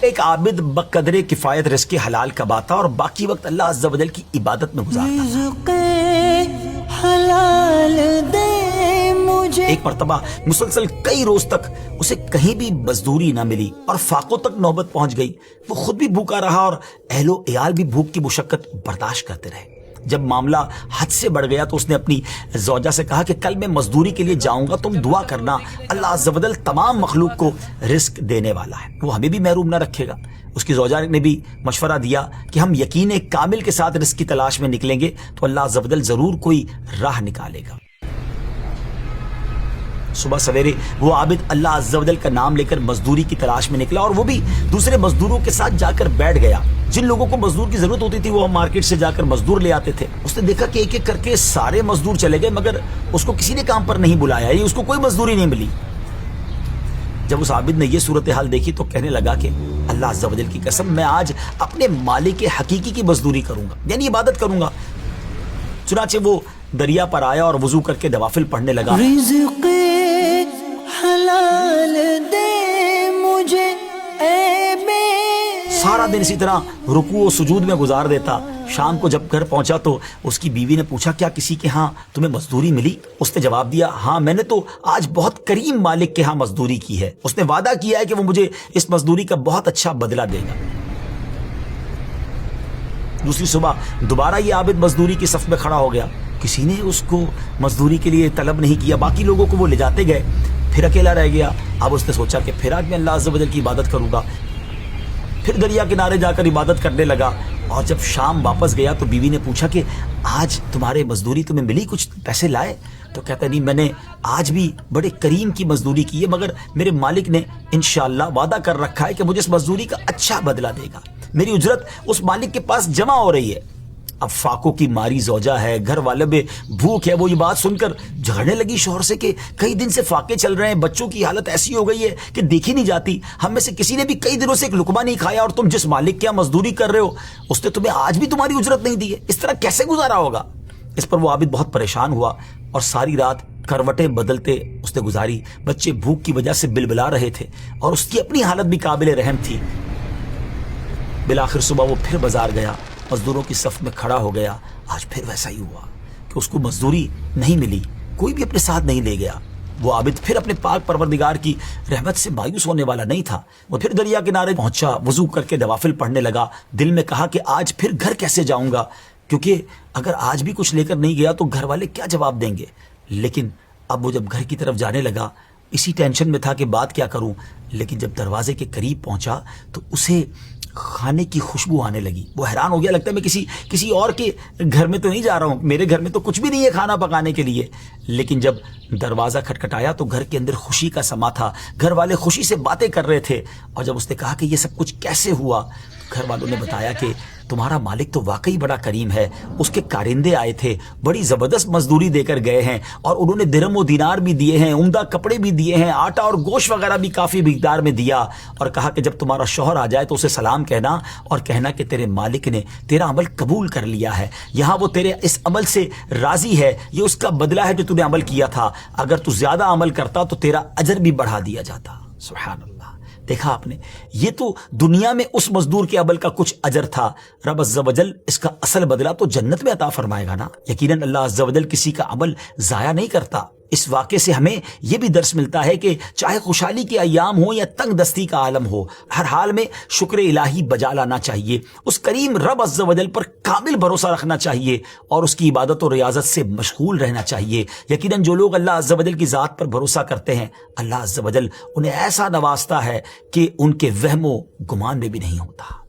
ایک عابد بقدر کفایت رزق حلال کماتا اور باقی وقت اللہ عز و جل کی عبادت میں گزارتا رزق حلال دے مجھے. ایک مرتبہ مسلسل کئی روز تک اسے کہیں بھی مزدوری نہ ملی اور فاقوں تک نوبت پہنچ گئی. وہ خود بھی بھوکا رہا اور اہل و عیال بھی بھوک کی مشقت برداشت کرتے رہے. جب معاملہ حد سے بڑھ گیا تو اس نے اپنی زوجہ سے کہا کہ کل میں مزدوری کے لیے جاؤں گا، تم دعا کرنا، اللہ عز و جل تمام مخلوق کو رزق دینے والا ہے، وہ ہمیں بھی محروم نہ رکھے گا. اس کی زوجہ نے بھی مشورہ دیا کہ ہم یقین کامل کے ساتھ رزق کی تلاش میں نکلیں گے تو اللہ عز و جل ضرور کوئی راہ نکالے گا. صبح سویرے وہ عابد اللہ عز و جل کا نام لے کر مزدوری کی تلاش میں نکلا اور وہ بھی دوسرے مزدوروں کے ساتھ جا کر بیٹھ گیا. جن لوگوں کو مزدور کی ضرورت ہوتی تھی وہ مارکیٹ سے جا کر مزدور لے آتے تھے. اس نے دیکھا کہ ایک ایک کر کے سارے مزدور چلے گئے مگر اس کو کسی نے کام پر نہیں بلایا، یہ اس کو کوئی مزدوری نہیں ملی. جب اس عابد نے یہ صورتحال دیکھی تو کہنے لگا کہ اللہ عز و جل کی قسم میں آج اپنے مالک حقیقی کی مزدوری کروں گا، یعنی عبادت کروں گا. چنانچہ وہ دریا پر آیا اور وضو کر کے نوافل پڑھنے لگا. رزق حلال دے مجھے اے بے. سارا دن اسی طرح رکوع و سجود میں گزار دیتا. شام کو جب گھر پہنچا تو اس کی بیوی نے پوچھا کیا کسی کے ہاں تمہیں مزدوری ملی؟ اس نے جواب دیا ہاں میں نے تو آج بہت کریم مالک کے ہاں مزدوری کی ہے، اس نے وعدہ کیا ہے کہ وہ مجھے اس مزدوری کا بہت اچھا بدلہ دے گا. دوسری صبح دوبارہ یہ عابد مزدوری کی صف میں کھڑا ہو گیا. کسی نے اس کو مزدوری کے لیے طلب نہیں کیا، باقی لوگوں کو وہ لے جاتے گئے. پھر اکیلا رہ گیا. اب اس نے سوچا کہ پھر آج میں اللہ عز و جل کی عبادت کروں گا. پھر دریا کنارے جا کر عبادت کرنے لگا اور جب شام واپس گیا تو بیوی نے پوچھا کہ آج تمہارے مزدوری تمہیں ملی، کچھ پیسے لائے؟ تو کہتا نہیں میں نے آج بھی بڑے کریم کی مزدوری کی ہے مگر میرے مالک نے انشاءاللہ وعدہ کر رکھا ہے کہ مجھے اس مزدوری کا اچھا بدلہ دے گا، میری اجرت اس مالک کے پاس جمع ہو رہی ہے. اب فاقوں کی ماری زوجہ ہے، گھر والے میں بھوک ہے. وہ یہ بات سن کر جھگڑنے لگی شوہر سے کہ کئی دن سے فاقے چل رہے ہیں، بچوں کی حالت ایسی ہو گئی ہے کہ دیکھی نہیں جاتی، ہم میں سے کسی نے بھی کئی دنوں سے ایک لقمہ نہیں کھایا اور تم جس مالک کے یہاں مزدوری کر رہے ہو اس نے تمہیں آج بھی تمہاری اجرت نہیں دی ہے، اس طرح کیسے گزارا ہوگا؟ اس پر وہ عابد بہت پریشان ہوا اور ساری رات کروٹیں بدلتے اس نے گزاری. بچے بھوک کی وجہ سے بلبلا رہے تھے اور اس کی اپنی حالت بھی قابل رحم تھی. بالآخر صبح وہ پھر بازار گیا، مزدوروں کی صف میں کھڑا ہو گیا. آج پھر ویسا ہی ہوا کہ اس کو مزدوری نہیں ملی، کوئی بھی اپنے ساتھ نہیں لے گیا. وہ عابد پھر اپنے پاک پروردگار کی رحمت سے مایوس ہونے والا نہیں تھا. وہ پھر دریا کنارے پہنچا، وضو کر کے نوافل پڑھنے لگا. دل میں کہا کہ آج پھر گھر کیسے جاؤں گا، کیونکہ اگر آج بھی کچھ لے کر نہیں گیا تو گھر والے کیا جواب دیں گے. لیکن اب وہ جب گھر کی طرف جانے لگا اسی ٹینشن میں تھا کہ بات کیا کروں. لیکن جب دروازے کے قریب پہنچا تو اسے کھانے کی خوشبو آنے لگی. وہ حیران ہو گیا، لگتا ہے میں کسی اور کے گھر میں تو نہیں جا رہا ہوں، میرے گھر میں تو کچھ بھی نہیں ہے کھانا پکانے کے لیے. لیکن جب دروازہ کھٹکھٹایا تو گھر کے اندر خوشی کا سما تھا، گھر والے خوشی سے باتیں کر رہے تھے. اور جب اس نے کہا کہ یہ سب کچھ کیسے ہوا، گھر والوں نے بتایا کہ تمہارا مالک تو واقعی بڑا کریم ہے، اس کے کارندے آئے تھے، بڑی زبردست مزدوری دے کر گئے ہیں اور انہوں نے درہم و دینار بھی دیے ہیں، عمدہ کپڑے بھی دیے ہیں، آٹا اور گوشت وغیرہ بھی کافی مقدار میں دیا. اور کہا کہ جب تمہارا شوہر آ جائے تو اسے سلام کہنا اور کہنا کہ تیرے مالک نے تیرا عمل قبول کر لیا ہے، یہاں وہ تیرے اس عمل سے راضی ہے، یہ اس کا بدلہ ہے جو تو نے عمل کیا تھا. اگر تو زیادہ عمل کرتا تو تیرا اجر بھی بڑھا دیا جاتا. سبحان اللہ. دیکھا آپ نے، یہ تو دنیا میں اس مزدور کے عمل کا کچھ اجر تھا، رب عز و جل اس کا اصل بدلہ تو جنت میں عطا فرمائے گا نا. یقیناً اللہ عز و جل کسی کا عمل ضائع نہیں کرتا. اس واقعے سے ہمیں یہ بھی درس ملتا ہے کہ چاہے خوشحالی کے ایام ہو یا تنگ دستی کا عالم ہو، ہر حال میں شکر الہی بجا لانا چاہیے، اس کریم رب عز و جل پر کامل بھروسہ رکھنا چاہیے اور اس کی عبادت و ریاضت سے مشغول رہنا چاہیے. یقیناً جو لوگ اللہ عز و جل کی ذات پر بھروسہ کرتے ہیں اللہ عز و جل انہیں ایسا نوازتا ہے کہ ان کے وہم و گمان میں بھی نہیں ہوتا.